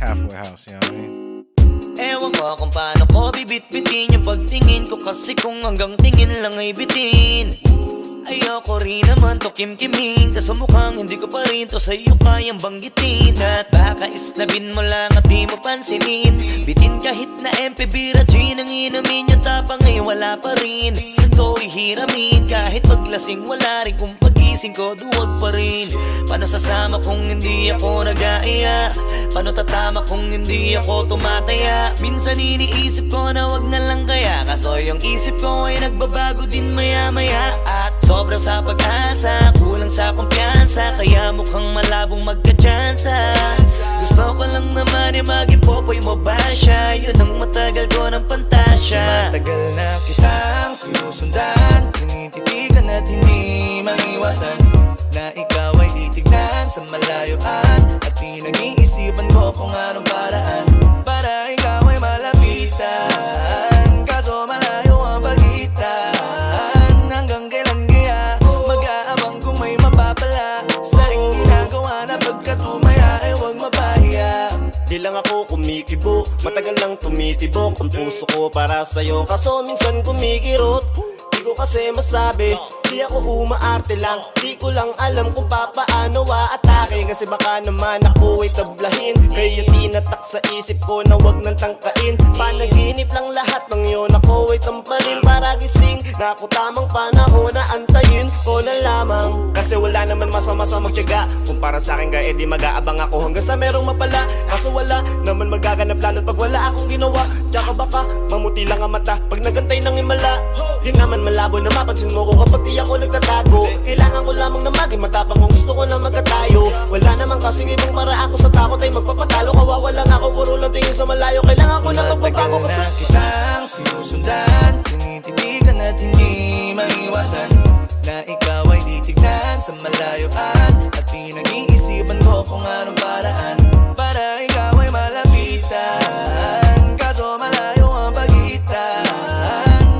Halfway house, you know what I mean? Ewan ko kung paano ko bibit-bitin yung pagtingin ko, kasi kung hanggang tingin lang ay bitin. Ayoko rin naman to kim-kiming, kaso mukhang hindi ko pa rin to sa'yo kayang banggitin. At baka isnabin mo lang at di mo pansinin, bitin kahit na MP Bira Gin ang inumin, yung tapang ay wala pa rin. Saan ko ihiramin, kahit paglasing wala rin, kung pagising ko duwag pa rin. Paano sasama kung hindi ako nag-aaya? Paano tatama kung hindi ako tumataya? Minsan iniisip ko na wag na lang kaya, kaso yung isip ko ay nagbabago din maya-maya. At sobra sa pag-asa, kulang sa kumpiyansa, kaya mukhang malabong magka-tsansa. Gusto ko lang naman ay maging popoy mo ba siya? Yun ang matagal ko ng pantasya. Matagal na kitang sinusundan, tinititigan at hindi maiwasan, na ikaw ay titignan sa malayuan, at pinag-iisipan ko kung anong paraan para ikaw ay malapitan. Kaso malayo ang pagitan, hanggang kailan kaya mag-aabang kung may mapapala sa ring ginagawa na pagkatumaya ay huwag mapahiya. Di lang ako kumikibo, matagal nang tumitibok ang puso ko para sa'yo, kaso minsan kumikirot. Di ko kasi masabi, di ako umaarte lang, di ko lang alam kung papaano atake, kasi baka naman ako ay tablahin. Kaya tinatak sa isip ko na wag nang tangkain, panaginip lang lahat ng yun, ako ay tampalin para gising na ako tamang panahon na antayin ko na lamang. Kasi wala naman masama sa magtiyaga, kung para sa akin kaya di mag-aabang ako hanggang sa merong mapala. Kaso wala naman magaganap lalo't pag wala akong ginawa, tsaka baka mamuti lang ang mata pag nagantay ng himala. Di naman malabo na mapansin mo ko kapag di ako nagtatago, kailangan ko lamang na maging matapang kung gusto ko na magkatayo. Wala naman kasing ibang para ako sa takot ay magpapatalo, kawawa lang ako, puro lang tingin sa malayo, kailangan ko na magbabago kasi na kitang sinusundan, tinititigan at hindi maiwasan, na ikaw ay titignan sa malayuan, at pinag-iisipan ko kung anong paraan para ikaw ay malapitan. Kaso malayo ang pagitan,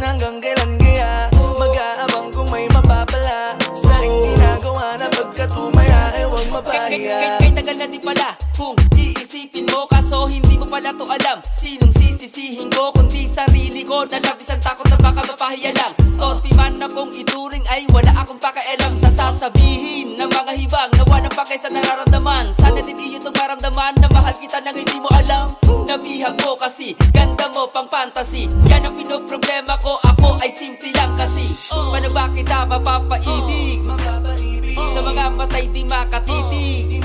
hanggang kailan kaya mag-aabang kung may mapapala sa ring ginagawa na pagkatumaya ay huwag mapahiya. Kay tagal na di pala kung iisipin mo, kaso hindi mo pala to alam. Sinong sisisihin ko kundi sarili ko, na labis ang takot na baka mapahiya lang. Tonti man akong ituring ay wala akong pakialam sa sasabihin ng mga hibang na walang pakay sa nararamdaman. Sana din iyo itong maramdaman na mahal kita nang hindi mo alam. Nabihag mo kasi ganda mo pang fantasy, yan ang pinoproblema ko, ako ay simple lang kasi. Paano ba kita mapapaibig sa mga matay di makatitig?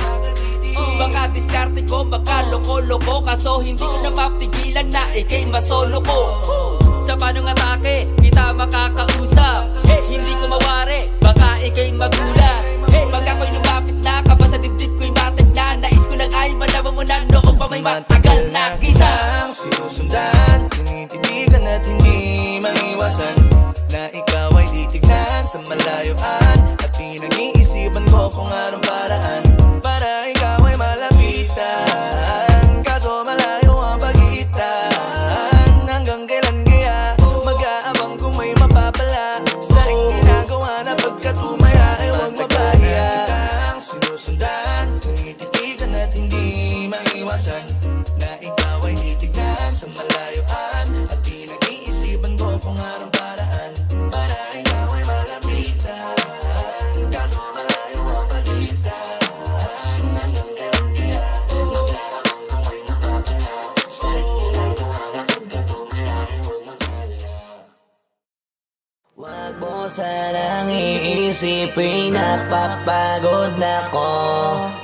Baka diskarte ko, baka loko-loko, kaso hindi ko na mapigilan na ikay masolo ko. Sa panong atake, kita makakausap, hindi ko mawari, baka ikay magulat. Pag ako'y lumapit na, kapa sa dibdib ko'y matig na, nais ko lang ay malaman mo na noong pa may matagal na kita. Sinusundan, tinititigan at hindi maiwasan, na ikaw ay titignan sa malayuan, at pinag-iisipan ko kung anong paraan para ikaw ay malapitan. Kaso malayo ang pagitan, hanggang kailan kaya mag-aabang kung may mapapala sa ring ginagawa na pagkatumaya ay huwag mapahiya. Sinusundan, tinititigan at hindi maiwasan, na ikaw ay titignan sa malayuan, at pinag-iisipan ko kung anong paraan para ikaw ay malapitan. Kaso malayo ang pagitan, hanggang kailan kaya mag-aabang kung may mapapala sa ring ginagawa na pagkatumaya ay huwag mapahiya. Wag mo sanang iisipin napapagod na ko.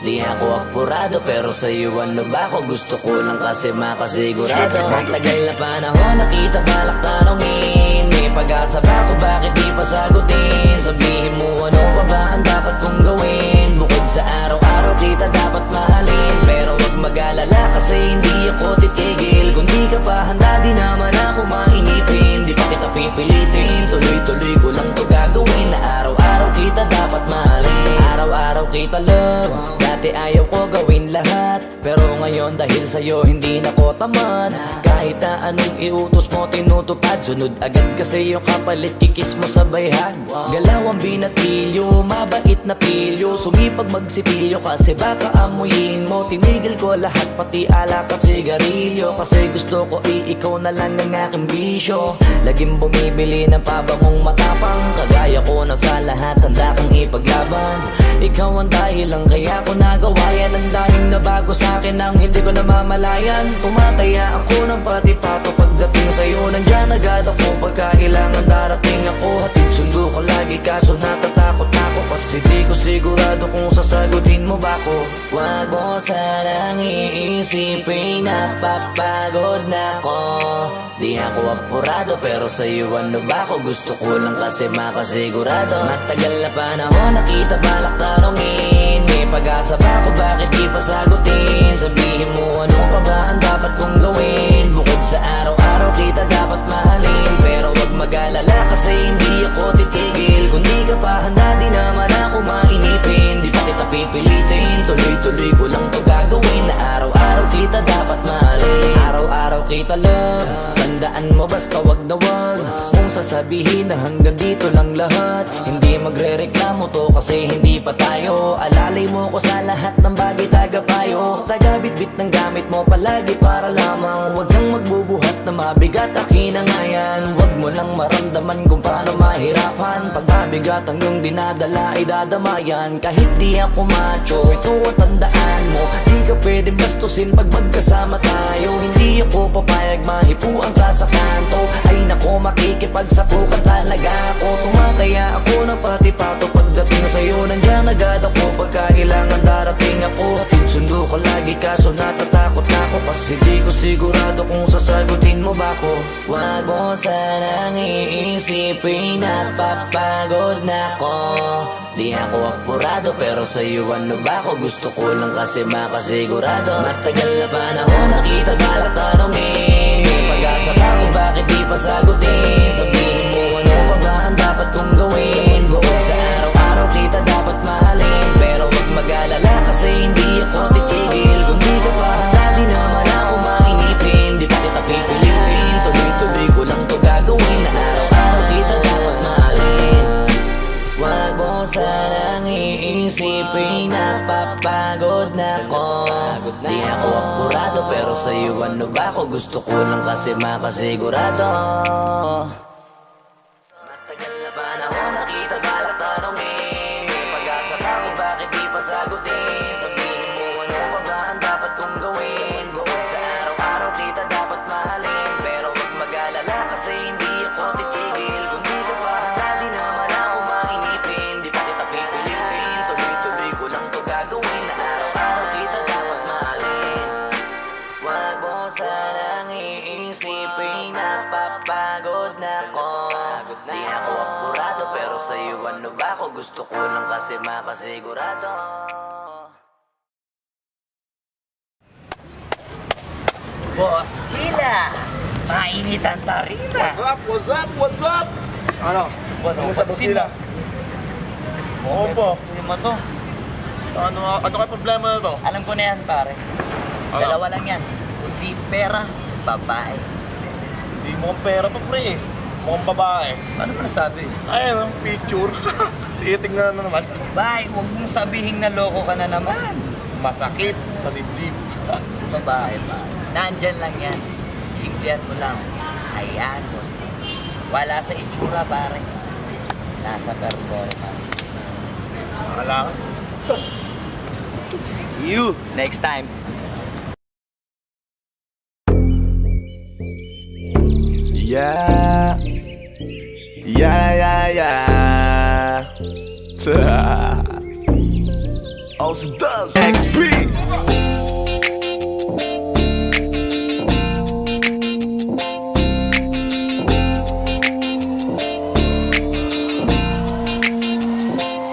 Di ako apurado pero sa'yo ano ba ako? Gusto ko lang kasi makasigurado. Matagal na panahon nakita balak tanongin, may pag-asa ba ko, bakit di pa sagutin? Sabihin mo ano pa ba ang dapat kong gawin? Bukod sa araw-araw kita dapat mahalin, pero wag mag-alala kasi hindi ako titigil. Kung di ka pa handa di naman ako mainipin, di pa kita pipilitin, tuloy-tuloy ko lang to gagawin, na araw-araw kita dapat mahalin. Araw-araw kita love, dati ayaw ko gawin lahat, pero ngayon dahil sa'yo hindi na ko tamad. Kahit Kahit na anong iutos mo tinutupad, sunod agad kasi yung kapalit kikis mo sa bayhan. Galaw ang binatilyo, mabait na pilyo, sumipag magsipilyo kasi baka amuyin mo. Tinigil ko lahat pati alak at sigarilyo, kasi gusto ko ikaw na lang ang aking bisyo. Laging bumibili ng pabangong matapang, kagaya ko na sa lahat handa kang ipaglaban. Ikaw ang dahilan kaya ko nagawa yan. Ang daming nabago sa akin ang hindi ko namamalayan. Tumataya ako ng pati-pato pagdating sa'yo. Nandyan agad ako pagkailangan darating ako. Hatid sundo ko lagi kaso natatakot ako, kasi di ko sigurado kung sasagutin mo ba ko. Wag mo sanang iisipin napapagod na ko. Di ako apurado pero sa'yo ano ba ko? Gusto ko lang kasi makasigurado. Matagal na panahon nakita balak tanongin, may pag-asa ba ko? Bakit di pa sagutin? Sabihin mo ano pa ba ang dapat kong gawin? Bukod sa araw-araw kita dapat mahalin, pero wag mag-alala kasi hindi ako titigil. Kung di ka pa handa di naman ako mainipin. Di pa kita pipilitin, tuloy-tuloy ko lang to gagawin. Na araw-araw kita dapat mahalin, araw-araw kita love. Tandaan mo basta wag na wag mong sasabihin na hanggang dito lang lahat. Hindi magre-reklamo to kasi hindi pa tayo. Alalay mo ko sa lahat ng bagay, tagapayo. Tagabitbit ng gamit mo palagi para lamang. Huwag kang magbubuhat na mabigat, akin na nga yan. Huwag mo lang maramdaman kung paano mahirapan. Pag mabigat ang iyong dinadala ay dadamayan. Kahit di ako macho, ito at tandaan mo, di ka pwedeng bastusin pag magkasama tayo. Hindi ako papayag mahipuan ka sa kanto. Ay nako, makikipagsapukan talaga ako. Tumataya ako ng pati-pato pagdating sa'yo. Nandiyan agad ako pagkailangan darating ako. Hatid sundo ko lagi kaso natatakot ako, kasi di ko sigurado kung sasagutin mo ba ko. Wag mo sanang iisipin napapagod na ko. Di ako apurado pero sa'yo ano ba ko? Gusto ko lang kasi makasigurado. Matagal na panahon nakita balak tanongin, may pag-asa ba ko? Bakit di pa sagutin? Sabihin mo ano pa ba ang dapat kong gawin? Bukod sa araw-araw kita dapat mahalin, pero wag mag-alala kasi hindi ako titigil. Kung di ka pa handa di naman ako mainipin. Di pa kita pipilitin, tuloy-tuloy ko lang to gagawin. Na araw-araw kita dapat mahalin. Wag mo sanang iisipin napapagod na ko. Di ako apurado pero sa'yo ano ba ko? Gusto ko lang kasi makasigurado. Matagal na panahon nakita balak tanongin, may pag-asa ba ko? Bakit di pa sagutin? Sabihin mo ano pa ba ang dapat kong gawin? Bukod sa araw-araw kita dapat mahalin, pero wag mag-alala kasi hindi ako titigil. Kung di ka pa handa di naman ako mainipin. Di pa kita pipilitin, tuloy-tuloy ko lang to gagawin. Na araw-araw kita dapat mahalin. Wag mo sanang iisipin napapagod na ko. Di ako apurado pero sa'yo ano ba ko? Gusto ko lang kasi makasigurado. Boss Kila, mainit ang tarima. What's up? What's up? Ano? Ano pansin na? Oo po. Hindi mo to. Ano kayo problema na to? Alam ko na yan pare. Ano? Dalawa lang yan. Kundi pera, babae. Hindi mo kong pera to pre. Mukhang babae. Ano ba nasabi? Ayun ang picture. Titingnan na naman. Babae, huwag mong sabihin na loko ka na naman. Masakit sa dibdib. Babae pa. Nandyan lang yan. Simplihan mo lang. Hayaan mo. Wala sa itsura pare. Nasa performance. Wala ka. See you next time. Yeah. Ausdog XP.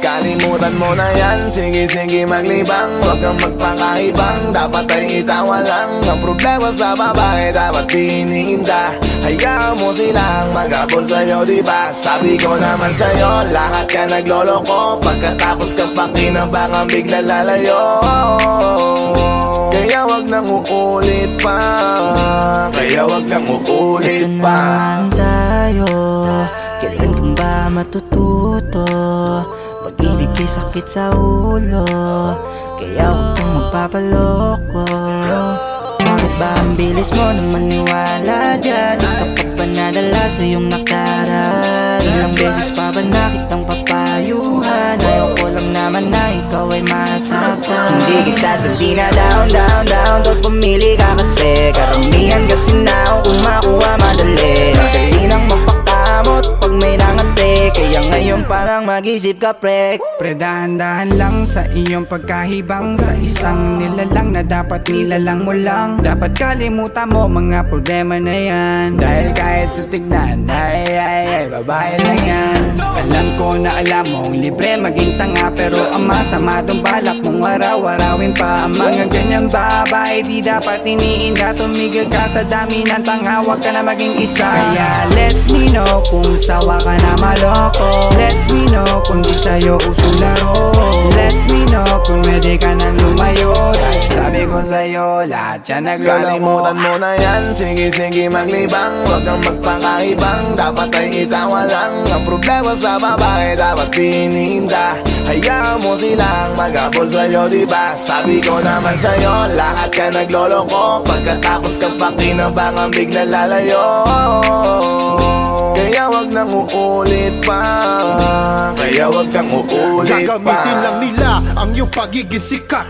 Kalimutan mo na yan, sige maglibang. Huwag kang magpakaibang, dapat ay itawa lang. Ang problema sa babae, dapat tinihinda. Hayaan mo silang maghabol sa'yo, diba? Sabi ko naman sa'yo, lahat ka nagloloko. Pagkatapos kang pakinabangang bigla lalayo. Kaya wag nang uulit pa, kaya wag nang uulit ito pa. naman tayo, kailan ka ba matututo? Pag-ibig kay sakit sa ulo, kaya huwag kang magpapaloko. Bakit ba ang bilis mo na maniwala dyan? Di ka pa ba nadala sa iyong nakaraan? Ilang beses pa ba nakitang papayuhan? Ayaw ko lang naman na ikaw ay masaktan. Hindi kita sabi na down, down, down, doon pumili ka kasi karamihan kasi na kung makuha madali. Madali nang magpakamot pag may nangante, kaya ngayon parang mag-isip ka pre. Pre, dahan-dahan lang sa iyong pagkahibang, sa isang nilalang na dapat nilalang mo lang. Dapat kalimutan mo mga problema na yan, dahil kahit sa tignan ay babae lang yan. Alam ko na alam mong libre maging tanga, pero ang masama dong balak mong araw-arawin pa ang mga ganyang babae. Di dapat iniinda, tumigil ka sa dami ng tanga, wag ka na maging isa. Kaya let me know kung sawa ka na maloko, let me know kung di sa'yo uso laro, let me know kung pwede ka nang lumayo, dahil sabi ko sa'yo lahat yan nagloloko. Kalimutan mo na yan, sige sige maglibang, wag kang magpakaibang, dapat ay itawa lang. Ang problema sa babae dapat tininda, hayaan mo silang mag-abol sa'yo, diba? Sabi ko naman sa'yo, lahat ka nagloloko, pagkatapos kang pakinabangan bigla lalayo. Kaya wag nang uulit pa, kaya wag kang uulit pa. Gagamitin lang nila ang iyong pagiging sikat.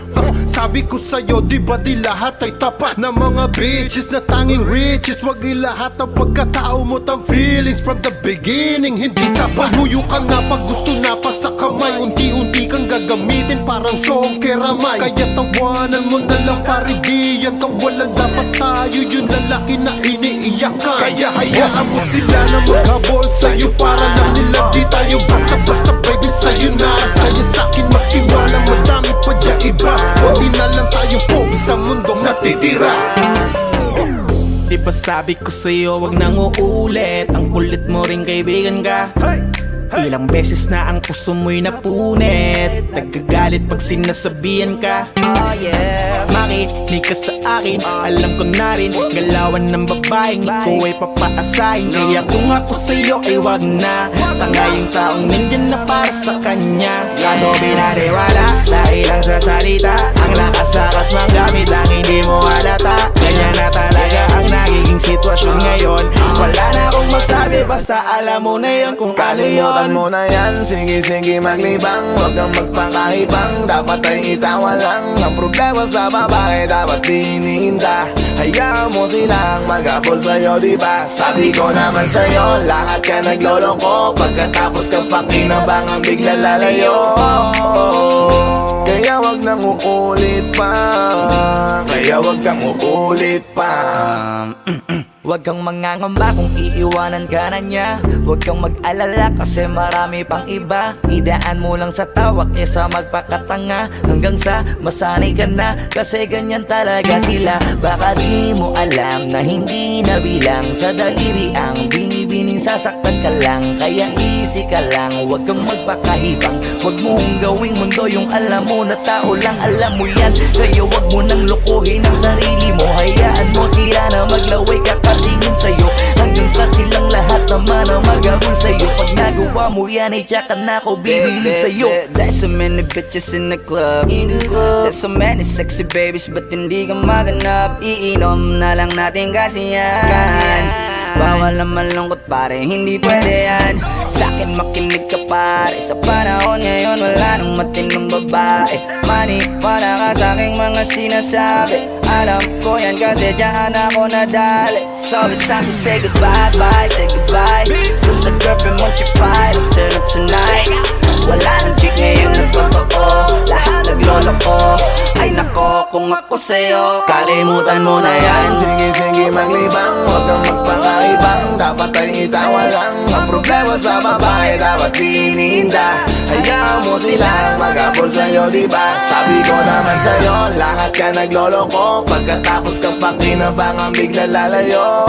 Sabi ko sa'yo, di ba di lahat ay tapat na mga bitches na tanging riches? Wag ilahat ang pagkatao mo tang feelings from the beginning. Hindi sapat, huyo ka na pag gusto na pa sa kamay. Unti-unti kang gagamitin parang song keramay. Kaya tawanan mo na lang pare, di yan kawalan. Dapat tayo yung lalaki na iniiyakan. Kaya hayaan mo sila na maghabol sa'yo, para lang nila di tayo basta-basta baby sa'yo na. Kaya sa'kin magtiwala, madami pa dyan iba. Hindi na lang tayo po isang mundong natitira. Di ba sabi ko sa'yo wag nang uulit, ang kulit mo rin kaibigan ka. Ilang beses na ang puso mo'y napunit, nagkagalit pag sinasabihan ka. Makinig ka sa akin, alam ko na rin galawan ng babaeng ikaw ay papaasahin. Kaya kung ako sa'yo ay wag na, tanga yung taong nandyan na para sa kanya. Kaso binariwala dahil lang sa salita, ang lakas-lakas manggamit lang hindi mo halata. Ganyan na talaga ang nagiging sitwasyon ngayon. Wala na akong masabi, basta alam mo na yun kung paano yun. Kalimutan mo na yan, sige sige maglibang, wag kang magpakaibang, dapat ay itawa lang. Ang problema sa babae dapat tininda, hayaan mo silang mag-abol sa'yo, diba? Sabi ko naman sa'yo, lahat ka nagloloko, pagkatapos kang pakinabangan bigla lalayo. Kaya wag nang uulit pa, kaya wag kang uulit pa. Huwag kang mangangamba kung iiwanan ka na niya. Huwag kang mag-alala kasi marami pang iba. Idaan mo lang sa tawak niya sa magpakatanga, hanggang sa masanay ka na, kasi ganyan talaga sila. Baka di mo alam na hindi na bilang sa daliri ang binibining sasaktan ka lang. Kaya easy ka lang, huwag kang magpakahibang, huwag mong gawing mundo yung alam mo na tao lang alam mo yan. Kaya huwag mo nang lokohin ang sarili mo, hayaan mo sila na maglaway kakatingin sa'yo, hanggang sa silang lahat naman ang mag-abol sa'yo. Pag nagawa mo yan ay tsaka na ako bibilid sa'yo. There's so many bitches in the club, there's so many sexy babies, but hindi ka maganap. Iinom na lang natin kasi yan, bawal na malungkot pare, hindi pwede yan. Sa'kin makinig ka pare, sa panahon ngayon wala nang matinong babae. Maniwala ka sa'king mga sinasabi, alam ko yan kasi dyan ako nadali. So it's time to say goodbye, bye, say goodbye. Dun sa girlfriend mo chipay, let's turn up tonight. Wala nang chick ngayon na totoo, lahat nagloloko. Ay nako, kung ako sa'yo, kalimutan mo na yan. Sige sige maglibang, wag kang magpakaibang, dapat ay itawa lang. Ang problema sa babae dapat tininda, hayaan mo silang mag-abol sa'yo, diba? Sabi ko naman sa'yo, lahat ka nagloloko, pagkatapos kang pakinabangan bigla lalayo.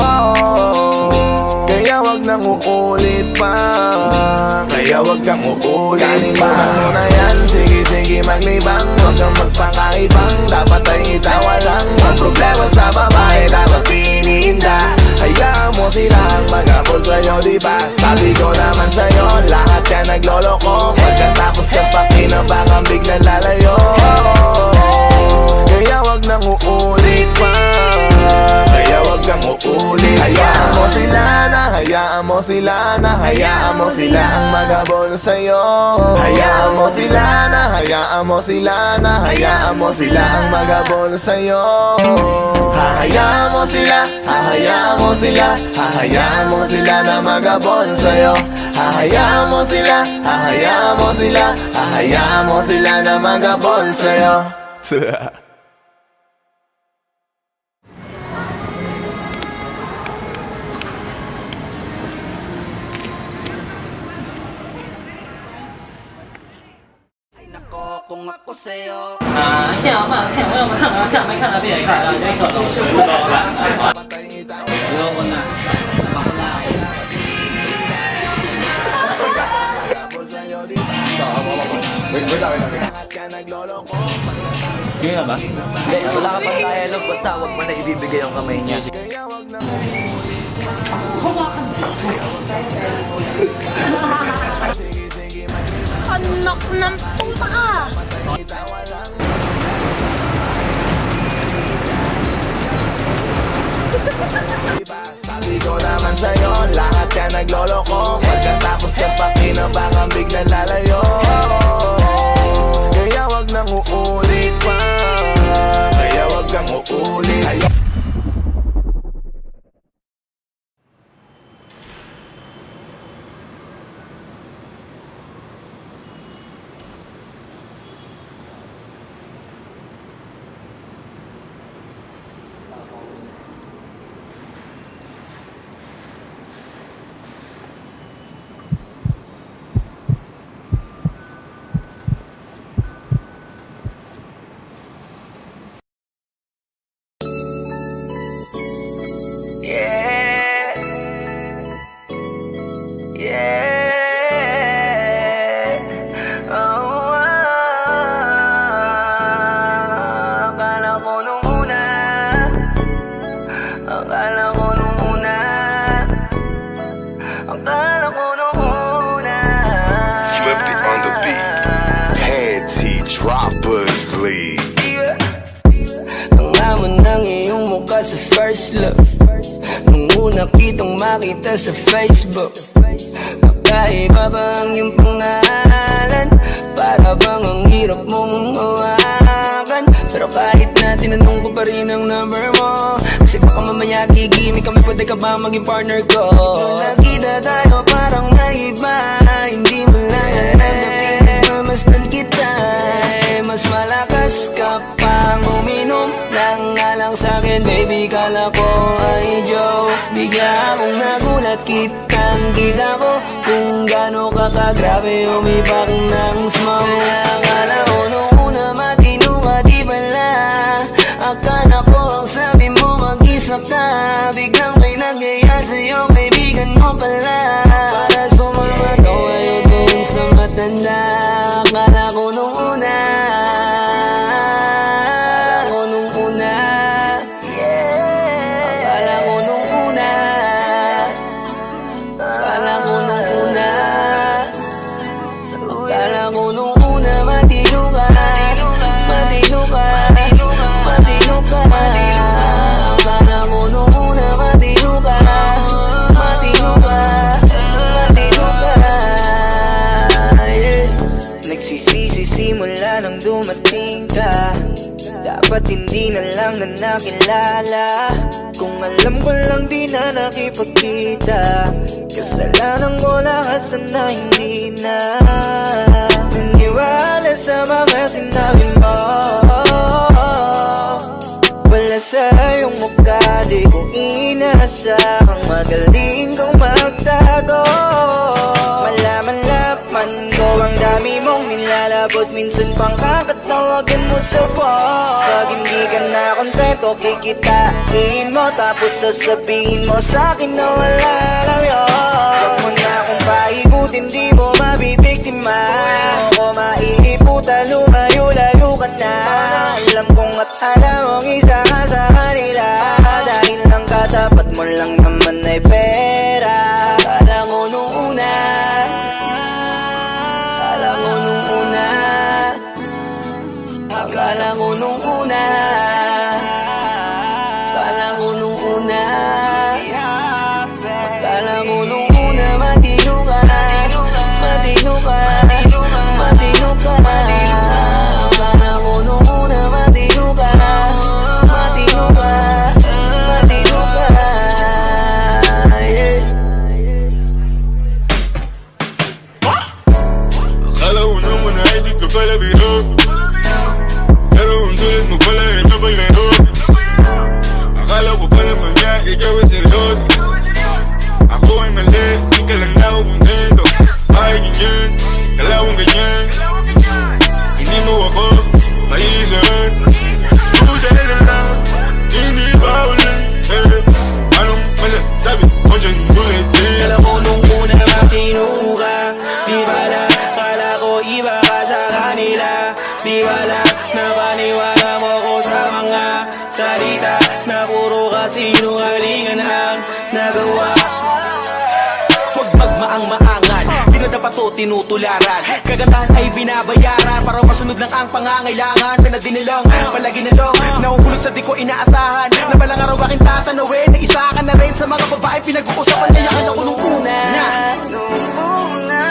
Kaya wag nang uulit pa, kaya wag kang uulit pa. Kalimutan mo na yan, sige sige maglibang, huwag kang magpakaibang. Dapat ay itawa lang ang problema sa babae, dapat tinihinda. Hayaan mo silang mag-abol sa'yo, diba? Sabi ko naman sa'yo, lahat yan nagloloko. Pagkatapos ng pakinabangan, biglang lalayo. Kaya wag nang uulit pa, kaya wag nang uulit. Hayaan mo sila na, hayaan mo sila na, hayaan mo sila ang mag-abol sa'yo. Hayaan mo sila na, hayaan mo sila na, hayaan mo sila ang mag-abol sa'yo. Hahayaan mo sila, hahayaan mo sila, hahayaan mo sila na mag-abol sa'yo. Hahayaan mo sila, hahayaan mo sila, hahayaan mo sila na mag-abol sa'yo. Kung ako sa'yo 像嘛，像我要么看啊，像没看到别人看啊，这个老师不搞了。我呢？ Kaya ba? Hindi, wala ka pang dialogue, basta huwag mo na ibibigay yung kamay niya. Anak ng puta ka! Sabi ko naman sa'yo, lahat yan nagloloko. Pagkatapos ng pakinabangan, biglang lalayo. Kaya wag nang uulit pa, kaya wag nang uulit. Sa first love, nung una kitang makita sa Facebook, kakaiba ba ang iyong pangalan? Para bang ang hirap mong hawakan? Pero kahit na tinanong ko pa rin ang number mo, kasi baka mamaya gigimik kami, pwede ka ba maging partner ko? Nung nakita tayo parang naiba, hindi mo lang alam na pinagmamasdan kita. Mas malakas ka pang uminom lang nga lang sa'kin, baby, kala ko ay joke. Bigla akong nagulat, kitang-kita ko kung gano'n ka kagrabe umipak ng smoke. Akala ko nung una matino ka, di pala. Akala ko ang sabi mo mag-isa ka, biglang may nagaya sa'yo, kaibigan mo pala. Para sumama daw ayaw doon sa matanda. Akala ko nung una, simula nang dumating ka, dapat hindi na lang na nakilala. Kung alam ko lang di na nakipagkita, kasalanan ko lahat, sana hindi na naniwala sa mga sinabi mo. Wala sa iyong mukha, di ko inasahang magaling kong magtago. Malaman-laman ko ang dami mong nilalabot, minsan pang kakatawagan mo sa phone. Pag hindi ka na kontento, kikitain mo, tapos sasabihin mo sa'kin na wala lang yun. Huwag mo na akong paikutin, di mo mabibiktima. Huwag mo ko maiiputa, lumayo Alam mong isa ka sa kanila, dahil lang katapat mo lang naman ay pera. Akala mo nung una, akala mo nung una, akala mo nung una, akala mo nung una, akala mo nung una, matino ka, matino ka, matino ka. Akala mo nung una, matino ka, matino ka, matino ka. Akala mo naman ay di ka pala biro, pero ang tulad mo pala ito paglaro. Akala ko pa naman niya, ikaw ay seryoso. Ako ay mali, di ka lang na umuntento. Ay ganyan, kalawang ganyan, hindi mo ako maiisan. Buta na lang, hindi pa ulit. Anong masasabi mo dyan ulit? Alam mo nung una matino ka, di bala, kala ko iba ka sa kanila. Di bala, napaniwala mo ko sa mga salita na puro kasinungalingan ang nagawa. Huwag magmaang-maangan, di na dapat to tinutularan. Kagandahan ay binabayaran para masunod lang ang pangangailangan. Pinadinilang, palagi na lang, nahuhulog sa di ko inaasahan. Na balang araw aking tatanawin, na isa ka na rin sa mga babae pinag-uusapan. Kayakan ako nung una, nung una,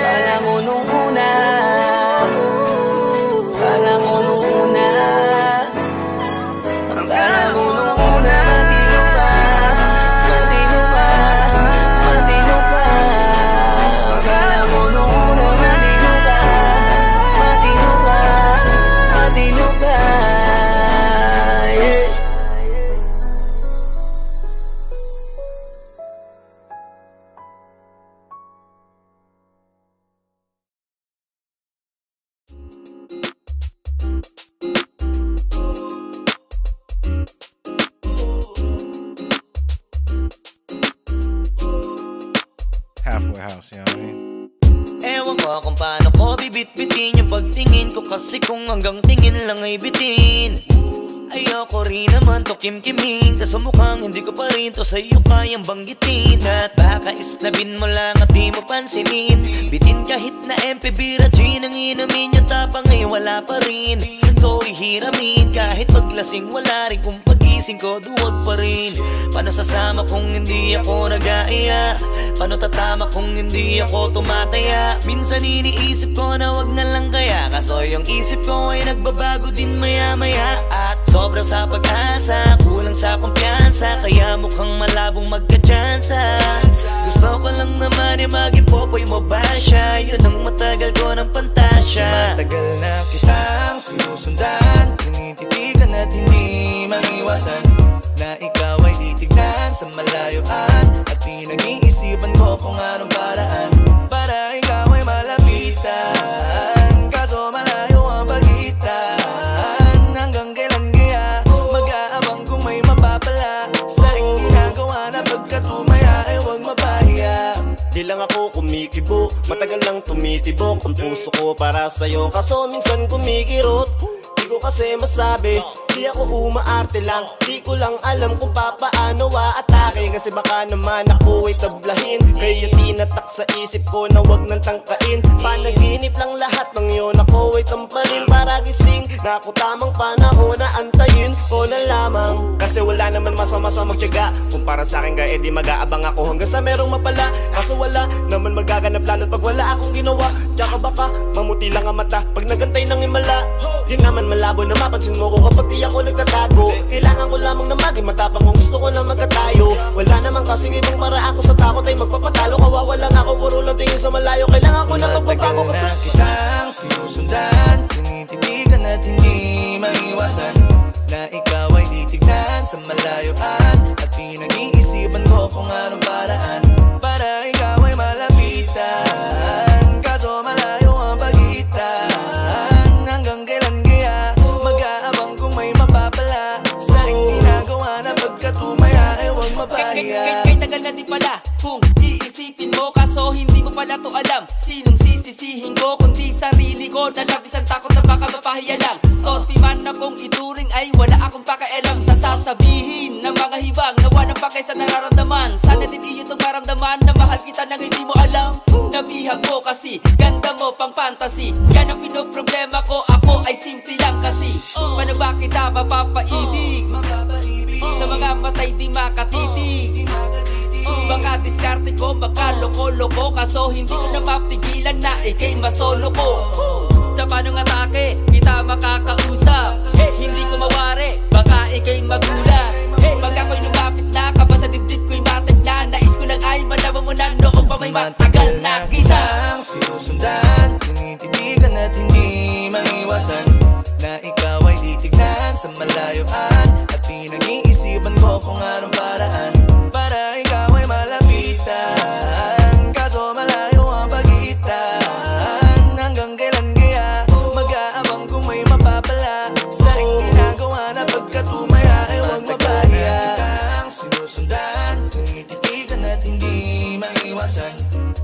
akala mo nung una, akala mo nung una, akala mo nung una, matino ka, matino ka, matino ka. Akala mo nung una, matino ka, matino ka, matino ka. Halfway house, you know what I mean? Ewan ko kung paano ko bibit-bitin yung pagtingin ko, kasi kung hanggang tingin lang ay bitin. Ayoko rin naman to kim-kiming, kaso mukhang hindi ko pa rin to sa'yo kayang banggitin. At baka isnabin mo lang at di mo pansinin. Bitin kahit na MP Bira Gin ang inumin, yung tapang ay wala pa rin. Saan ko ihiramin, kahit paglasing wala rin, kung pagising ko duwag pa rin. Paano sasama kung hindi ako nag-aaya? Paano tatama kung hindi ako tumataya? Minsan iniisip ko na wag na lang kaya, kaso yung isip ko ay nagbabago din maya-maya. At sobra sa pag-asa, kulang sa kumpiyansa, kaya mukhang malabong magka-tsansa. Gusto ko lang naman yung maging popoy mo ba siya? Yun ang matagal ko ng pantasya. Matagal na kitang sinusundan, tinititigan at hindi maiwasan na ikaw ay titignan sa malayuan. At pinag-iisipan ko kung anong paraan para ikaw ay malapitan. Kaso malayo ang pagitan, hanggang kailan kaya mag-aabang kung may mapapala sa ring ginagawa na pagkatumaya ay huwag mapahiya. Di lang ako kumikibo, matagal lang tumitibok ang puso ko para sa'yo, kaso minsan kumikirot. Di ko kasi masabi, di ako umaarte lang, di ko lang alam kung papaano atake. Kasi baka naman ako ay tablahin, kaya tinatak sa isip ko na wag nang tangkain. Panaginip lang lahat ng yun, ako ay tampalin para gising na ako tamang panahon na antayin ko na lamang. Kasi wala naman masama sa magtiyaga, kung para sa akin ka edi mag-aabang ako hanggang sa merong mapala. Kaso wala naman magaganap lalo't pag wala akong ginawa. Tsaka baka mamuti lang ang mata pag nagantay ng himala. Di naman malabo na mapansin mo ko kapag di ako nagtatago. Kailangan ko lamang na maging matapang kung gusto ko na magkatayo. Wala naman kasing ibang para ako sa takot ay magpapatalo. Kawawa lang ako, puro lang tingin sa malayo. Kailangan ko na magbabago kasi na kitang sinusundan, tinititigan at hindi maiwasan na ikaw ay titignan sa malayuan. At pinag-iisipan ko kung anong paraan para ikaw ay malapitan. Kaso malayo ang pagitan, hanggang kailan kaya mag-aabang kung may mapapala sa ring ginagawa na pagkatumaya ay huwag mapahiya. Kay tagal na di pala kung iisipin mo, kaso hindi mo pala to alam. Sinong sisisihin ko kundi sarili ko, na labis ang takot na baka mapahiya lang. Topi man akong ituring ay wala akong pakialam sa sasabihin ng mga hibang na walang pakay sa nararamdaman. Sana din iyo itong maramdaman na mahal kita nang hindi mo alam. Nabihag mo kasi, ganda mo pang fantasy. Yan ang pinoproblema ko, ako ay simple lang kasi. Paano ba kita mapapaibig sa mga matay di makatitig? Baka diskarte ko, baka loko-loko, kaso hindi ko napapigilan na ikay masolo ko. Sa panong atake, kita makakausap. Hindi ko mawari, baka ikay magulat. Pag ako'y lumapit na, kaba sa dibdib ko'y matag na. Nais ko lang ay malaman mo na noong pa may matagal na kita sinusundan, tinititigan at hindi maiwasan na ikaw ay titignan sa malayuan. At pinag-iisipan ko kung anong paraan para ikaw ay malapitan. Kaso malayo ang pagitan. Hanggang kailan kaya mag-aabang kung may mapapala sa aking ginagawa na pagkatumaya ay huwag mapahiya. Sinusundan, tinititigan at hindi maiwasan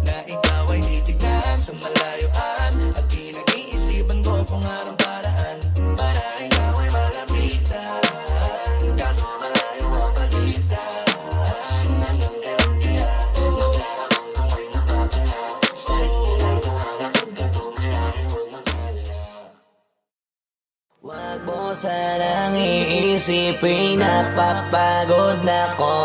na ikaw ay titignan sa malayuan. At pinag-iisipan ko kung anong paraan para ikaw ay malapitan. Kaso malayo ang pagitan. Hanggang kailan kaya mag-aabang kung may mapapala sa aking ginagawa na pagkatumaya ay huwag mapahiya. Wag mo sanang iisipin na papagod na ko.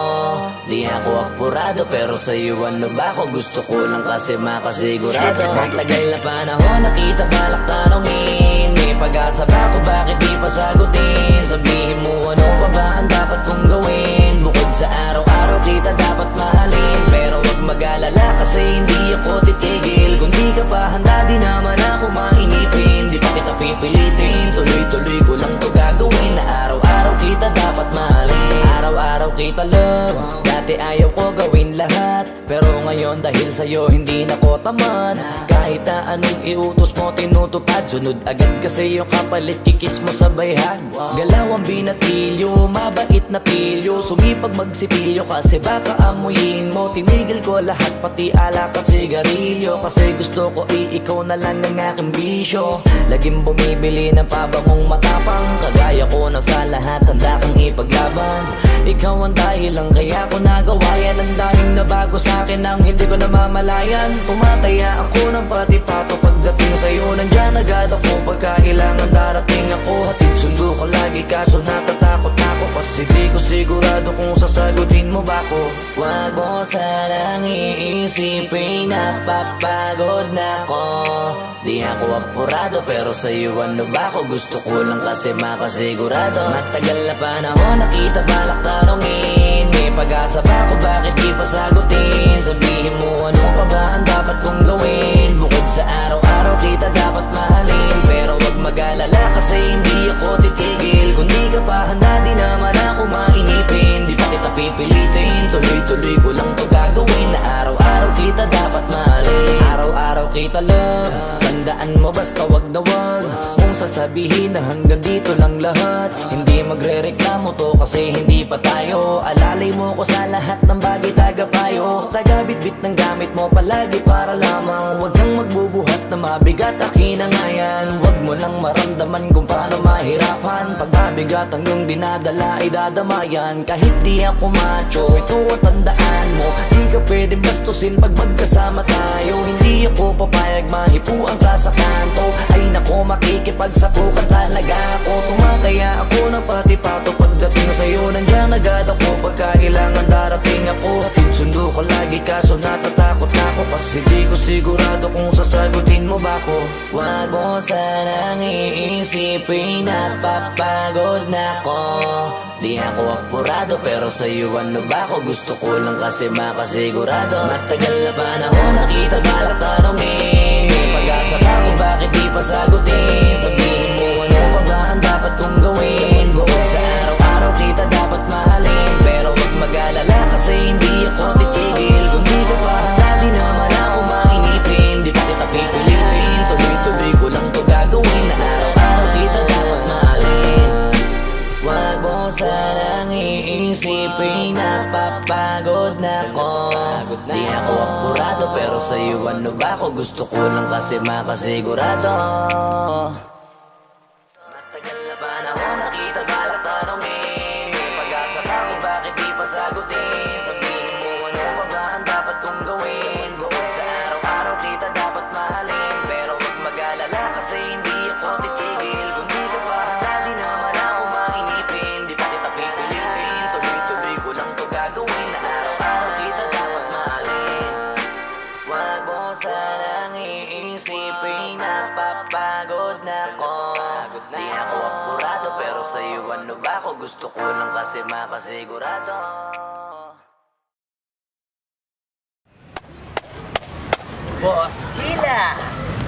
Di ako apurado pero sa'yo ano ba ako? Gusto ko lang kasi makasigurado. Matagal na panahon nakita balak tanongin. May pag-asa ba ako, bakit di pa sagutin? Sabihin mo ano pa ba ang dapat kong gawin? Bukod sa araw-araw kita dapat mahalin. Pero wag mag-alala kasi hindi ako titigil. Kung di ka pa handa di naman ako mainipin. Di pa kita pipilitin, tuloy-tuloy ko lang to gagawin. Na araw-araw kita dapat mahalin. Araw-araw kita love. Dati ayaw ko gawin lahat, pero ngayon dahil sa'yo hindi na ko tamad. Kahit na anong iutos mo tinutupad, sunod agad kasi yung kapalit kikis mo sa bayhag. Galaw ang binatilyo, mabait na pilyo, sumipag magsipilyo kasi baka amuyin mo. Tinigil ko lahat pati alak at sigarilyo, kasi gusto ko ikaw na lang ang aking bisyo. Laging bumibili ng pabangong matapang, kagaya ko na sa lahat handa kang ipaglaban. Ikaw ang dahilan kaya ko nagawa yan. Ang daming nabago sa'kin nang hindi ko namamalayan. Tumataya ako ng pati-pato pagdating sa'yo. Nandyan agad ako pagkailangan darating ako. Hatid sundo ko lagi kaso natatakot ako, kasi di ko sigurado kung sasagutin mo ba ko. Wag mo sanang iisipin na papagod na ko. Di ako apurado pero sa'yo ano ba ako? Gusto ko lang kasi makasigurado. Matagal na panahon nakita balak tanongin. May pag-asa ba ako, bakit di pa sagutin? Sabihin mo ano pa ba ang dapat kong gawin? Bukod sa araw-araw kita dapat mahalin. Pero wag mag-alala kasi hindi ako titigil. Kung di ka pa handa di naman ako mainipin. Di pa kita pipilitin, tuloy-tuloy ko lang to gagawin. Na araw-araw kita dapat mahalin. Araw-araw kita love. Tandaan mo basta wag na wag mong sasabihin na hanggang dito lang lahat. Hindi magre-reklamo to kasi hindi pa tayo. Alalay mo ko sa lahat ng bagay tagapayo. Taga-bitbit ng gamit mo palagi para lamang. Huwag kang magbubuhat na mabigat akin ang ayan. Huwag mo lang maramdaman kung paano mahirapan. Pag mabigat ang iyong dinadala ay dadamayan. Kahit di ako macho, ito ang tandaan mo. Di ka pwede bastusin pag magkasama tayo. Hindi ako papayag mahipuan ka sa kanto. Ay nako makikipagsapukan talaga ako. Tumataya ako ng pati-pato pagdating sa'yo. Nandiyan agad ako pagkailangan darating ako. Hatid sundo ko lagi kaso natatakot na ako, kasi di ko sigurado kung sasagutin mo ba ko. Wag mo sanang iisipin na papagod na ko. Di ako apurado pero sa'yo ano ba ako? Gusto ko lang kasi makasigurado. Matagal na panahon nakita balak tanongin. May pag-asa ba ako, bakit di pa sagutin? Sabihin mo ano pa ba ang dapat kong gawin? Bukod sa araw-araw kita dapat mahalin. Pero wag mag-alala kasi hindi ako titigil. Kung di ka pa handa di naman ako mainipin. Di pa kita pipilitin, tuloy-tuloy ko lang to gagawin. Na araw-araw kita dapat mahalin. Wag mo sanang iisipin na papagod na ko. Di ako apurado sigurado. Pero sa'yo ano ba ako? Gusto ko lang kasi makasigurado. Matagal na ba na ako nakita balak tanongin? May pag-asa pa kung bakit di pa sagutin. Sabihin mo ano pa ba ang dapat kong gawin? Bukod sa araw-araw kita dapat mahalin. Pero huwag mag-alala kasi hindi ako titigil. Kung di ka pa handa di naman ako mainipin. Di pa kita pipilitin, tuloy-tuloy ko lang to gagawin. Na araw-araw kita dapat mahalin. Wag mo sanang iisipin napapagod na ko. Di ako apurado pero sa'yo ano ba ako? Gusto ko lang kasi makasigurado. Boss Killa,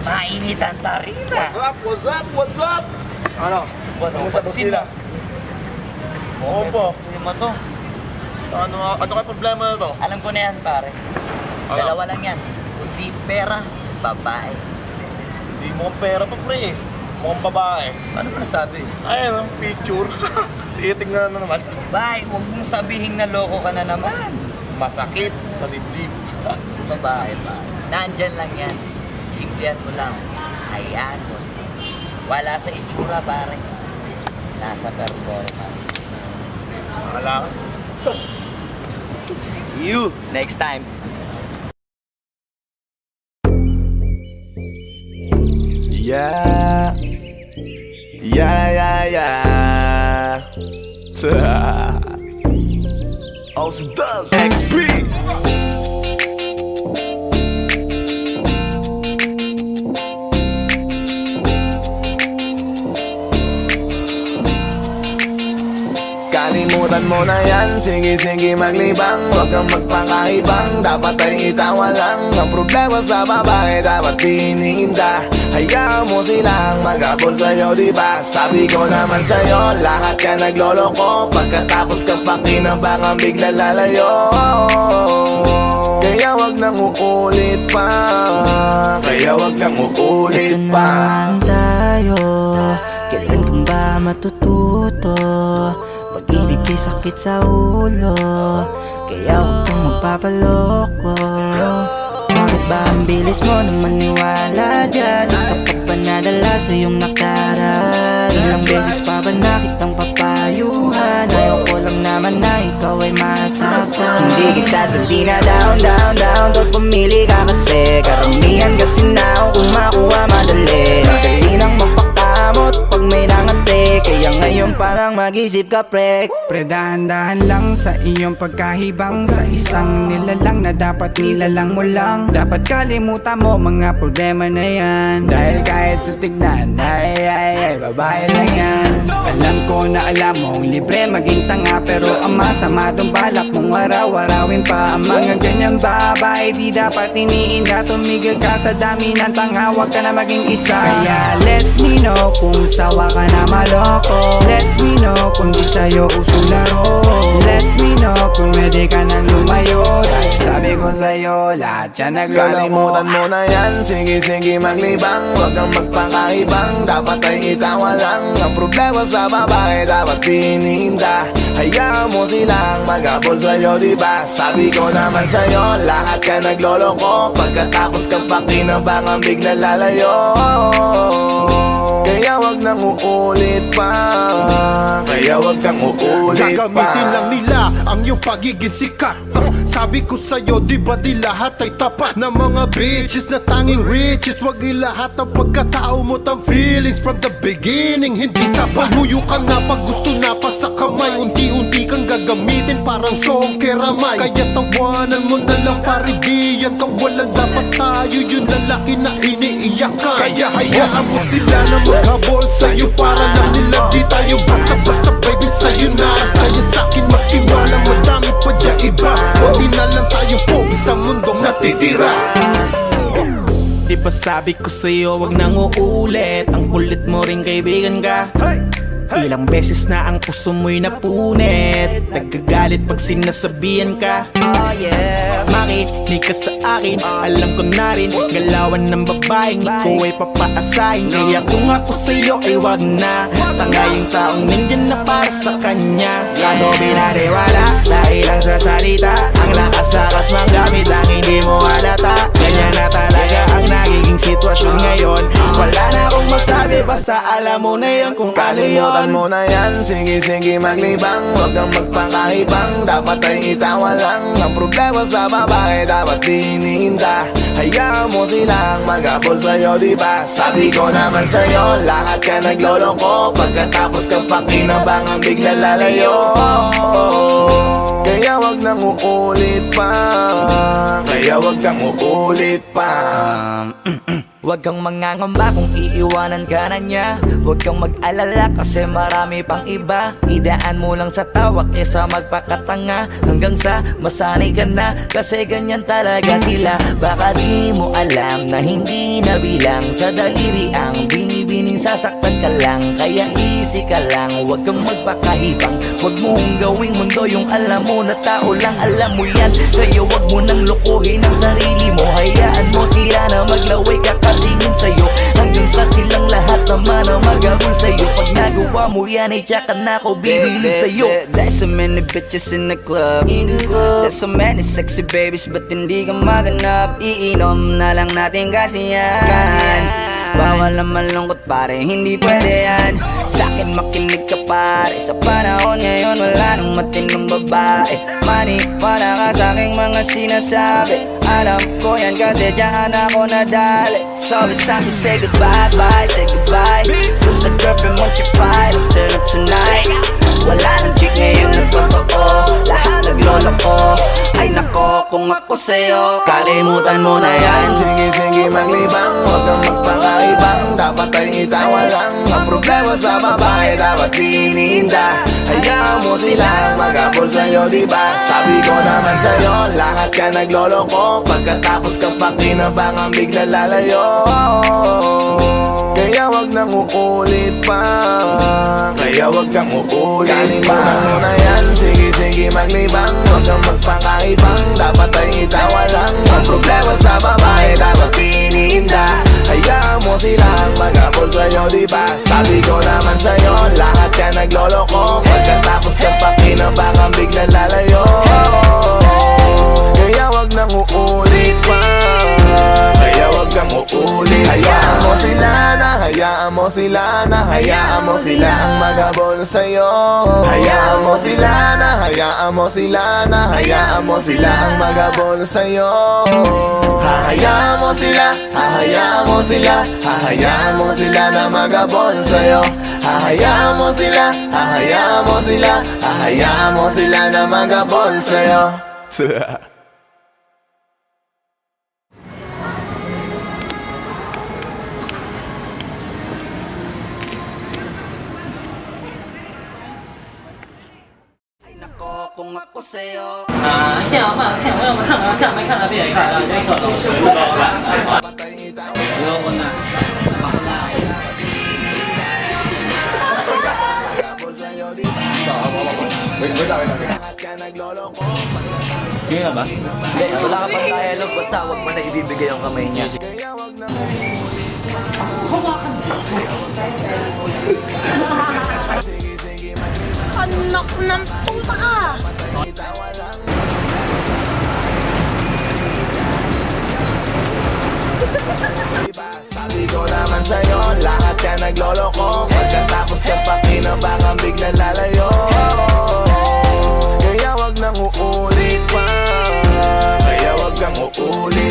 mainit ang tarima. What's up? What's up? What's up? Ano? Ano pansin na? Oo po. Hindi mo to. Ano kaya problema na to? Alam ko na yan pare. Dalawa lang yan. Kundi pera, babae. Hindi mo pera to pre. Mukhang babae. Ano ba nasabi? Ayun ang picture. Titingnan na naman. Bay, huwag mong sabihin na loko ka na naman. Masakit sa dibdib. Babae pa. Nandyan lang yan. Simplihan mo lang. Hayaan mo. Wala sa itsura pare. Nasa performance. Wala ka. See you next time. Yeah. Doug XP. Kalimutan mo na yan, sige maglibang. Huwag kang magpakaibang, dapat ay itawa lang. Ang problema sa babae, dapat tinihinda. Hayaan mo silang mag-abol sa'yo, diba? Sabi ko naman sa'yo, lahat ka nagloloko. Pagkatapos kang pakinabangan, bigla lalayo. Kaya wag nang uulit pa. Kaya wag nang uulit pa. Ito naman tayo, kailan kang ba matututo? Pag-ibig kay sakit sa ulo, kaya huwag kang magpapaloko. Bakit ba ang bilis mo na maniwala dyan? Kapag pa nadala sa iyong nakaraan, ilang beses pa ba nakitang papayuhan? Ayoko lang naman na ikaw ay masaktan. Hindi kita sabi na down Tot pumili ka kasi karamihan kasi na kung makuha madali. Dali nang magpakamot pag may nangante, kaya ngayon parang mag-isip ka pre. Pre dahan-dahan lang sa iyong pagkahibang. Sa isang nilalang na dapat nilalang mo lang. Dapat kalimutan mo mga problema na yan. Dahil kahit sa tignan, ay, babae lang yan. Alam ko na alam mong libre maging tanga, pero ang masama dong balak mong araw-arawin pa. Ang mga ganyang babae di dapat iniinda. Tumigil ka sa dami ng tanga, wag ka na maging isa. Kaya let me know kung sawa ka na maloko. Let me know kung di sa'yo uso laro. Let me know kung pwede ka nang lumayo. Dahil sabi ko sa'yo, lahat yan nagloloko. Kalimutan mo na yan, sige maglibang. Huwag kang magpakaibang, dapat ay itawa lang. Ang problema sa babae, dapat tinihinda. Hayaan mo silang mag-abol sa'yo, diba? Sabi ko naman sa'yo, lahat ka nagloloko. Pagkatapos kang pakinabangan, bigla lalayo. Kaya wag nang uulit pa. Kaya wag kang uulit pa. Gagamitin lang nila ang iyong pagiging sikat. Sabi ko sa'yo, di ba di lahat ay tapat na mga bitches na tanging riches. Wag ilahat ang pagkatao mo tang feelings from the beginning. Hindi sapat, huyo ka na pag gusto na pa sa kamay. Unti-unti kang gagamitin parang song keramay. Kaya tawanan mo na lang pare, di yan kawalan. Dapat tayo yung lalaki na iniiyakan. Kaya hayaan mo sila na maghabol sa'yo, para lang nila di tayo basta-basta baby sa'yo na. Kaya sa'kin magtiwala, madami pa dyan iba. Hindi na lang tayo pogi sa mundong natitira. Di ba sabi ko sa'yo, wag nang uulit. Ang kulit mo rin kaibigan ka. Ilang beses na ang puso mo'y napunit. Nagkagalit pag sinasabihan ka. Makinig ka sa akin, alam ko na rin galawan ng babaeng ikaw ay papaasahin. Kaya kung ako sa'yo ay wag na. Tanga yung taong nandyan na para sa kanya. Kaso binariwala dahil lang sa salita. Ang lakas takas manggamit ang hindi mo halata. Ganyan na talaga ang nagiging sitwasyon ngayon. Wala na akong masabi, basta alam mo na yun kung ano yun. Kalimutan mo na yan, sige maglibang. Huwag kang magpakahibang, dapat ay itawa lang. Ang problema sa babae, dapat tinihinda. Hayaan mo silang mag-abol sa'yo, diba? Sabi ko naman sa'yo, lahat ka nagloloko. Pagkatapos kang pakinabangan, bigla lalayo. Kaya wag nang uulit pa. Kaya wag kang uulit pa. Huwag kang mangangamba kung iiwanan ka na niya. Huwag kang mag-alala kasi marami pang iba. Idaan mo lang sa tawak niya sa magpakatanga. Hanggang sa masanay ka na, kasi ganyan talaga sila. Baka di mo alam na hindi na bilang sa daliri ang binibining sasaktan ka lang. Kaya easy ka lang, huwag kang magpakahibang. Huwag mong gawing mundo yung alam mo na tao lang alam mo yan. Kaya huwag mo nang lokohin ang sarili mo. Hayaan mo sila na maglaway kakatingin sa'yo. Hanggang sa silang lahat naman ang magagol sa'yo. Pag nagawa mo yan ay tsaka na ako bibilid sa'yo. There's so many bitches in the club. There's so many sexy babies, but hindi ka maganap. Iinom na lang natin kasi yan. Bawal na malungkot pare, hindi pwede yan. Sa'kin makinig ka pare, sa panahon ngayon wala nang matinong babae. Maniwala ka sa'king mga sinasabi. Alam ko yan kasi dyan ako nadali. So it's time to say goodbye, bye, say goodbye. Kung sa girlfriend mo chipay, let's turn up tonight. Wala nang chick ngayon na totoo, lahat naglolo ko. Ay nako, kung ako sa'yo, kalimutan mo na yan. Sige maglibang, huwag kang magpakaibang. Dapat ay itawa lang. Ang problema sa babae, dapat tinihinda. Hayaan mo silang mag-abol sa'yo, diba? Sabi ko naman sa'yo, lahat ka nagloloko. Pagkatapos kang pakinabangan, bigla lalayo. Kaya wag nang uulit pa. Kaya wag kang uulit pa. Kalimutan mo na yan, sige maglibang. Huwag kang magpakaibang, dapat ay itawa lang. Ang problema sa babae, dapat tinihinda. Hayaan mo silang mag-abol sa'yo, diba? Sabi ko naman sa'yo, lahat ka nagloloko. Pagkatapos kang pakinabangan, bigla lalayo. Kaya wag nang uulit pa. Kaya wag kang uulit. Hayaan mo sila na, hayaan mo sila na, hayaan mo sila ang mag-abol sa'yo. Hayaan mo sila na, hayaan mo sila na, hayaan mo sila ang mag-abol sa'yo. Hahayaan mo sila, hahayaan mo sila, hahayaan mo sila na mag-abol sa'yo. Hahayaan mo sila, hahayaan mo sila, hahayaan mo sila na mag-abol sa'yo. Kung ako sa'yo, 现在我们上面看到别人看到这个老师不高吧？不要问呐。Kaya ba? Hindi, wala ka pang dialogue, basta huwag mo na ibibigay ang kamay niya. Anak ng puta ka! Sabi ko naman sa'yo, lahat ka nagloloko. Pagkatapos kang pakinabangan, bigla lalayo. Kaya wag nang uulit pa. Kaya wag kang uulit.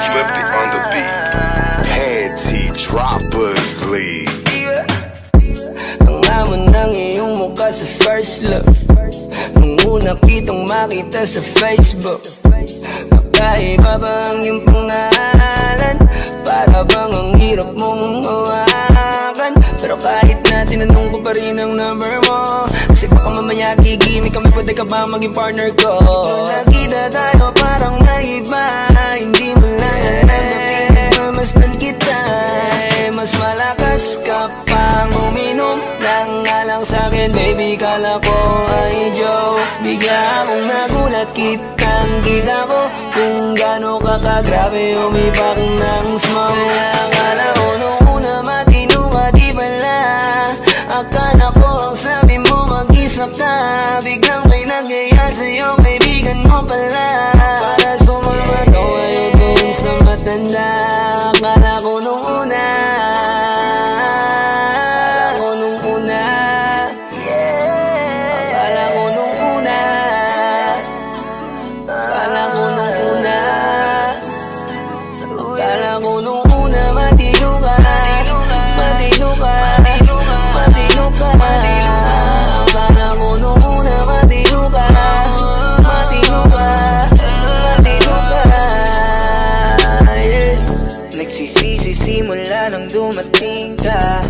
Flipped it on the beat. Panty droppers lead. sa first look. Nung una kitang makita sa Facebook, nakaiba ba ang iyong pangalan? Para bang ang hirap mong hawakan? Pero kahit na tinanong ko pa rin ang number mo, kasi baka mamaya gigimik kami, pwede ka ba maging partner ko? Nakita tayo parang naiba, hindi mo lang alam, masdan kita. Mas malakas ka pang uminom ng alang sa'kin, baby, kala ko ay joke. Bigla akong nagulat, kitang-kita ko kung gaano ka kagrabe umipak ng smoke. Kaya akala ko nung una matino ka, di pala. Akala ko ang sabi mo mag-isa ka, biglang may nagyaya sa'yo, kaibigan mo pala. Para sumama to ayaw kong sa matanda. Akala ko nung una, simula nang dumating ka,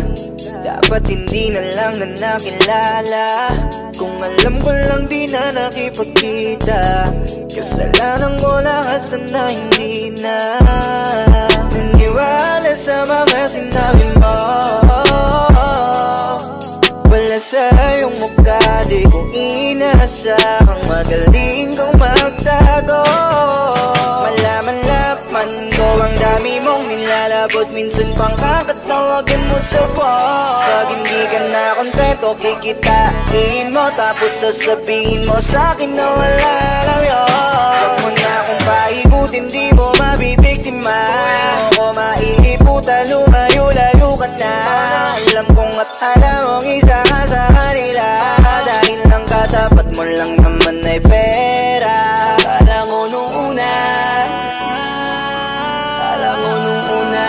dapat hindi na lang na nakilala. Kung alam ko lang di na nakipagkita, kasalanan ko lahat, sana hindi na naniwala sa mga sinabi mo. Wala sa iyong mukha, di ko inasahang magaling kang magtago. Malaman-laman ko ang dami mong nilalabot, minsan pang kakatawagan mo sa phone. Pag hindi ka na kontento, kikitain mo, tapos sasabihin mo sa'kin na wala lang yun. Huwag mo na akong paikutin, di mo mabibiktima. Huwag mo maiiputa, lumayo-layo ka na. Alam kong at alam mong isa ka sa kanila, dahil lang katapat mo lang naman ay pera. Akala ko nung una, akala ko nung una,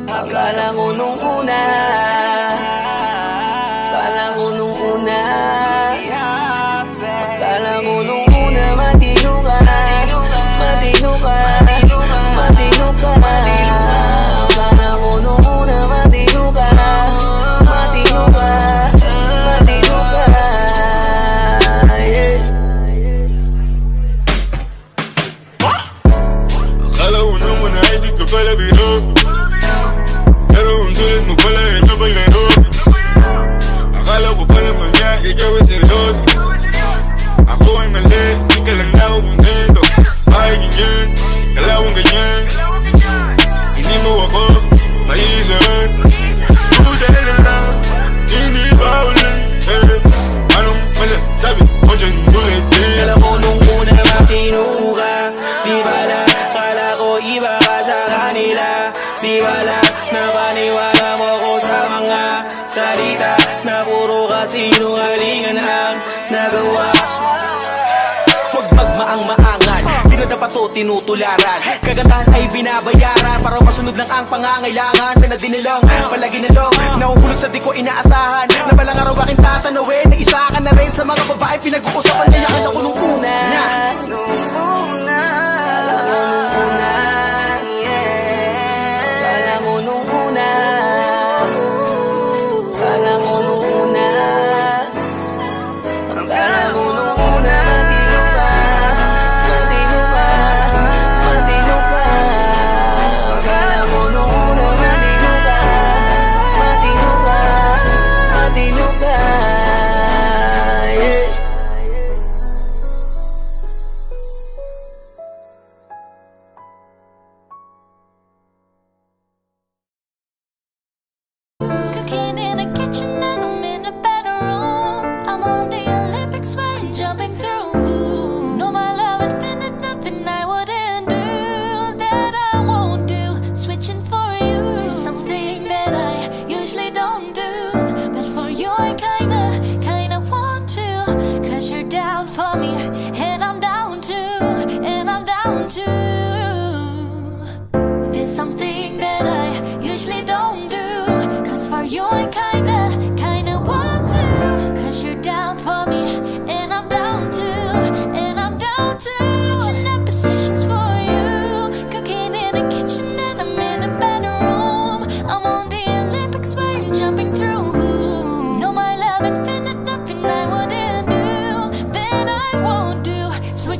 akala ko nung una, akala ko nung una, akala ko nung una, matino ka, matino ka, matino ka. Akala ko nung una, matino ka, matino ka, matino ka. Akala ko naman ay di ka pala biro, pero ang tulad mo pala ito pa'y laro. Akala ko pa naman niya, ikaw ay seryoso. Ako ay mali, di ka lang ako kontento. Ay ganyan, kalawang ganyan, hindi mo ako maisahan. Buta na lang, hindi pa ulit. Anong masasabi mo dyan ulit? Alam ko nung una matino ka, di bala, kala ko iba ka sa kanila. Di bala, napaniwala mo ko sa mga salita na puro kasinungalingan ang nagawa. Huwag magmaang-maangan, di na dapat to tinutularan. Kagandahan ay binabayaran para masunod lang ang pangangailangan. Sana dinilong, palagi nalong, nahuhulog sa di ko inaasahan. Na balang araw aking tatanawin, na isa ka na rin sa mga babae pinag-uusapan. Kaya ka ako nung una, nung una, nung una, akala mo nung una, akala mo nung una, akala mo nung una, matino ka, matino ka, akala mo nung una, matino ka, matino ka, matino ka.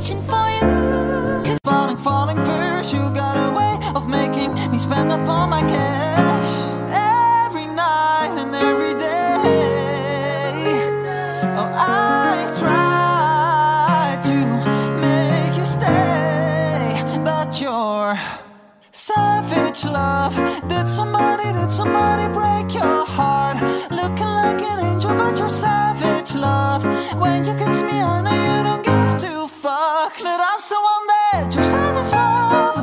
reaching for you. Falling first, you got a way of making me spend up all my cash every night and every day. Oh, I've tried to make you stay, but your savage love did somebody break your heart. Looking like an angel, but you're savage love. When you kiss me, I know you don't give two fucks, but I'm still on that. You're savage love.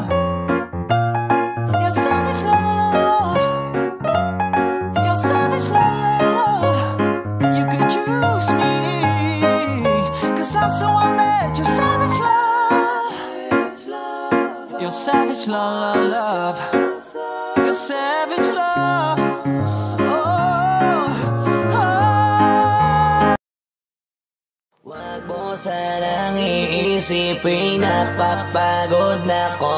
You're savage love. You're savage love. You could choose me, 'cause I'm still on that. You're savage love. You're savage love, love. You're savage love. Wag mo sanang iisipin napapagod na ko.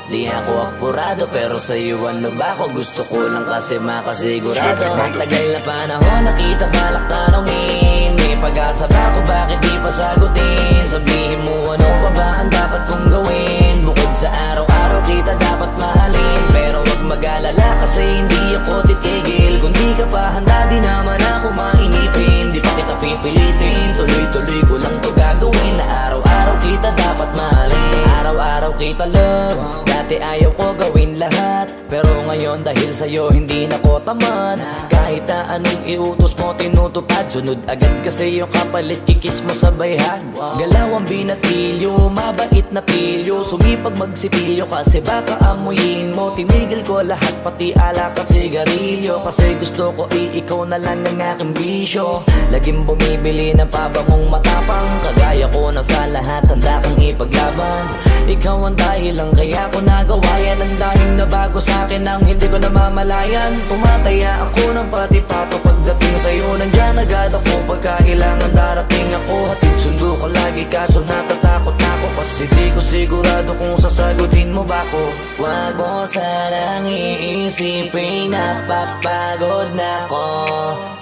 Di ako apurado pero sa'yo ano ba ako? Gusto ko lang kasi makasigurado. Matagal na panahon nakita balak tanongin. May pag-asa ba ako? Bakit di pa sagutin? Sabihin mo ano pa ba ang dapat kong gawin? Bukod sa araw-araw kita dapat mahalin. Pero wag mag-alala kasi hindi ako titigil. Kung di ka pa handa di naman ako mainipin. Di pa kita pipilitin, tuloy-tuloy ko lang to gagawin. Na araw-araw kita dapat mahalin. Araw-araw kita love. Dati ayaw ko gawin lahat, pero ngayon dahil sa'yo hindi na ko tamad. Kahit na anong iutos mo tinutupad, sunod agad kasi yung kapalit kikis mo sa bayhan. Galaw ang binatilyo, mabait na pilyo. Sumipag magsipilyo kasi baka amuyin mo. Tinigil ko lahat pati alak at sigarilyo, kasi gusto ko ikaw na lang ang aking bisyo. Laging bumibili ng pabangong matapang, kagaya ko na sa lahat handa kang ipaglaban. Ikaw ang dahilan kaya ko nagawa yan. Ang daming nabago sa'kin nang hindi ko namamalayan. Tumataya ako ng pati-pato pagdating sa'yo. Nandyan agad ako pagkailangan darating ako. Hatid sundo ko lagi kaso natatakot ako, kasi di ko sigurado kung sasagutin mo ba ko. Wag mo sanang iisipin napapagod na ko.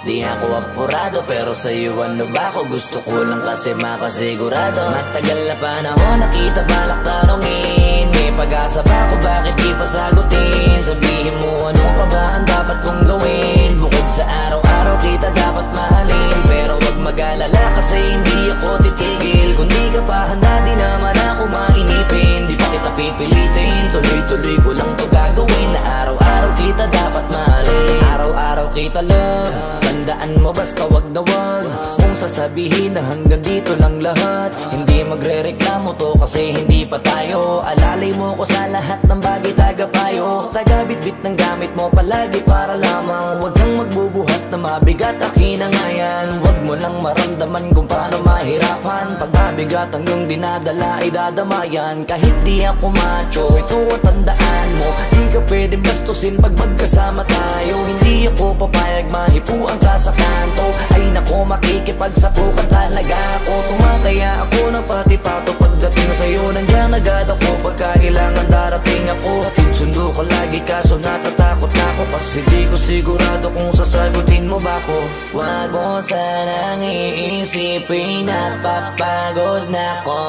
Di ako apurado pero sa'yo ano ba ako? Gusto ko lang kasi makasigurado. Matagal na panahon nakita balak tanongin. May pag-asa ba ako? Bakit di pa sagutin? Sabihin mo ano pa ba ang dapat kong gawin? Bukod sa araw-araw kita dapat mahalin. Pero wag mag-alala kasi hindi ako titigil. Kung di ka pa handa di naman ako mainipin. Di pa kita pipilitin, tuloy-tuloy ko lang to gagawin. Na araw-araw kita dapat mahalin. Araw-araw kita love. Tandaan mo basta wag na wag kung sasabihin na hanggang dito lang lahat. Hindi magre-reklamo to kasi hindi pa tayo. Alalay mo ko sa lahat ng bagay tagapayo. Tagabitbit ng gamit mo palagi para lamang. Huwag kang magbubuhat na mabigat akin na nga yan. Huwag mo lang maramdaman kung paano mahirapan. Pag mabigat ang iyong dinadala ay dadamayan. Kahit di ako macho, ito ang tandaan mo. Di ka pwedeng bastusin pag magkasama tayo. Hindi ako papayag mahipuan ka sa kanto. Ay nako makikipagsapukan talaga ako. Tumataya ako ng pati-pato pagdating sa'yo. Nandiyan agad ako pagkailangan darating ako. Hatid sundo ko lagi kaso natatakot ako, kasi di ko sigurado kung sasagutin mo ba ko. Wag mo sanang iisipin napapagod na ko.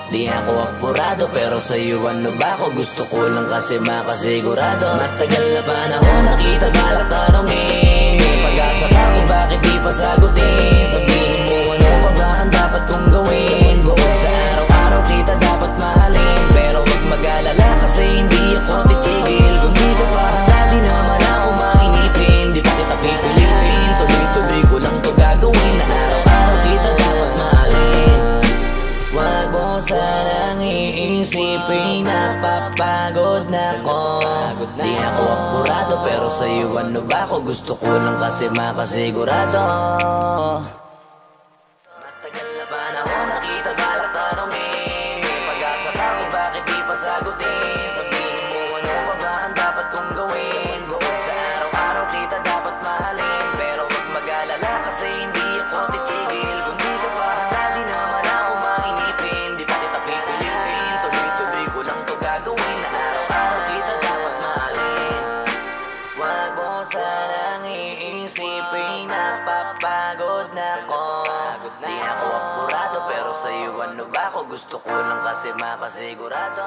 Di ako apurado pero sa'yo ano ba ako? Gusto ko lang kasi makasigurado. Matagal na panahon nakita balak tanongin. May pag-asa ba ako? Bakit di pa sagutin? Sabihin mo ano pa ba ang dapat kong gawin? Bukod sa araw-araw kita dapat mahalin. Pero wag mag-alala kasi hindi ako titigil. Kung di ka pa handa di naman ako mainipin. Di pa kita pipilitin, tuloy-tuloy ko lang to gagawin. Na araw-araw kita dapat mahalin. Wag mo sanang iisipin napapagod na ko. Di ako apurado pero sa'yo ano ba ako? Gusto ko lang kasi makasigurado. Matagal na panahon nakita balak tanongin. May pag-asa ba ako? Bakit di pa sagutin? Sabihin mo ano pa ba ang dapat kong gawin? Bukod sa araw-araw kita dapat mahalin. Pero wag mag-alala kasi hindi ako titigil. Kung di ka pa handa di naman ako mainipin. Di pa kita pipilitin, tuloy-tuloy ko lang to gagawin. Na araw-araw kita dapat mahalin. Wag mo sanang iisipin napapagod na ko. Di ako apurado pero sa'yo ano na ba ako? Gusto ko lang kasi makasigurado